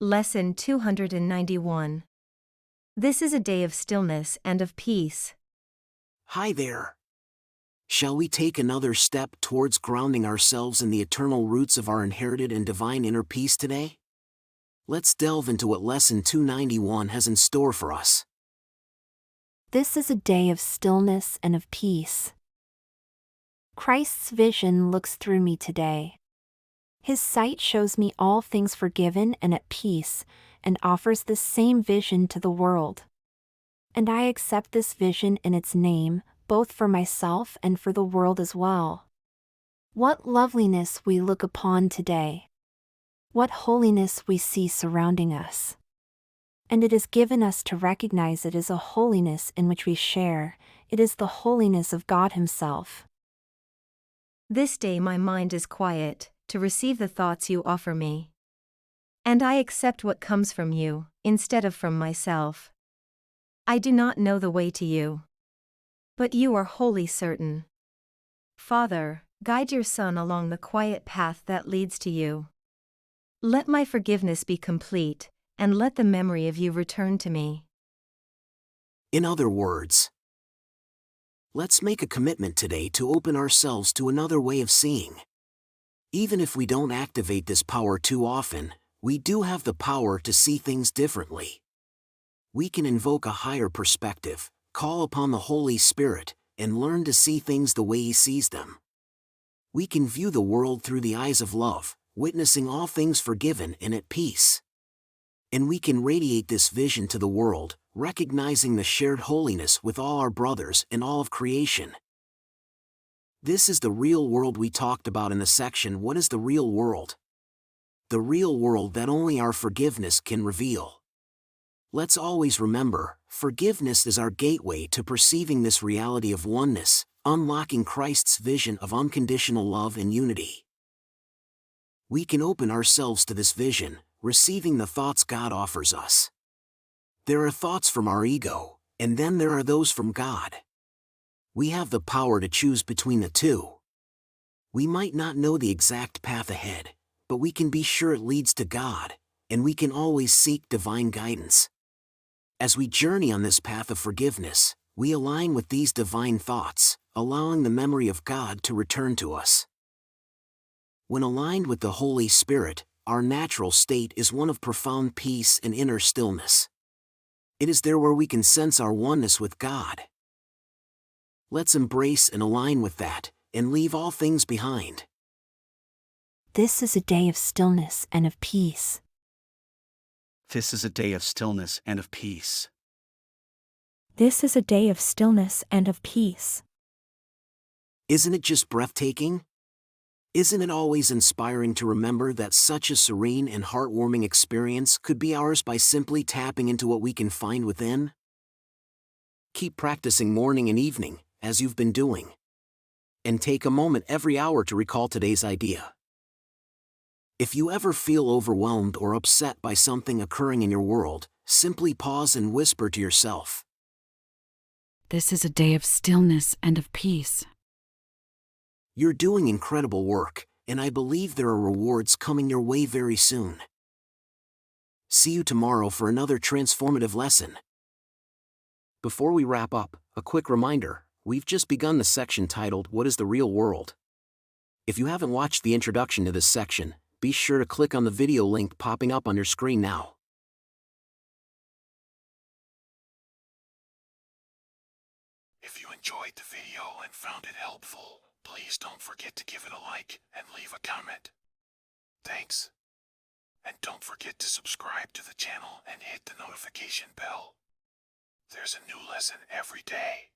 Lesson 291. This is a day of stillness and of peace. Hi there. Shall we take another step towards grounding ourselves in the eternal roots of our inherited and divine inner peace today? Let's delve into what Lesson 291 has in store for us. This is a day of stillness and of peace. Christ's vision looks through me today. His sight shows me all things forgiven and at peace, and offers this same vision to the world. And I accept this vision in its name, both for myself and for the world as well. What loveliness we look upon today! What holiness we see surrounding us! And it is given us to recognize it as a holiness in which we share. It is the holiness of God Himself. This day my mind is quiet, to receive the thoughts you offer me. And I accept what comes from you, instead of from myself. I do not know the way to you. But you are wholly certain. Father, guide your Son along the quiet path that leads to you. Let my forgiveness be complete, and let the memory of you return to me. In other words, let's make a commitment today to open ourselves to another way of seeing. Even if we don't activate this power too often, we do have the power to see things differently. We can invoke a higher perspective, call upon the Holy Spirit, and learn to see things the way He sees them. We can view the world through the eyes of love, witnessing all things forgiven and at peace. And we can radiate this vision to the world, recognizing the shared holiness with all our brothers and all of creation. This is the real world we talked about in the section What is the Real World? The real world that only our forgiveness can reveal. Let's always remember, forgiveness is our gateway to perceiving this reality of oneness, unlocking Christ's vision of unconditional love and unity. We can open ourselves to this vision, receiving the thoughts God offers us. There are thoughts from our ego, and then there are those from God. We have the power to choose between the two. We might not know the exact path ahead, but we can be sure it leads to God, and we can always seek divine guidance. As we journey on this path of forgiveness, we align with these divine thoughts, allowing the memory of God to return to us. When aligned with the Holy Spirit, our natural state is one of profound peace and inner stillness. It is there where we can sense our oneness with God. Let's embrace and align with that, and leave all things behind. This is a day of stillness and of peace. This is a day of stillness and of peace. This is a day of stillness and of peace. Isn't it just breathtaking? Isn't it always inspiring to remember that such a serene and heartwarming experience could be ours by simply tapping into what we can find within? Keep practicing morning and evening, as you've been doing. And take a moment every hour to recall today's idea. If you ever feel overwhelmed or upset by something occurring in your world, simply pause and whisper to yourself. This is a day of stillness and of peace. You're doing incredible work, and I believe there are rewards coming your way very soon. See you tomorrow for another transformative lesson. Before we wrap up, a quick reminder, we've just begun the section titled What is the Real World? If you haven't watched the introduction to this section, be sure to click on the video link popping up on your screen now. If you enjoyed the video and found it helpful, please don't forget to give it a like and leave a comment. Thanks. And don't forget to subscribe to the channel and hit the notification bell. There's a new lesson every day.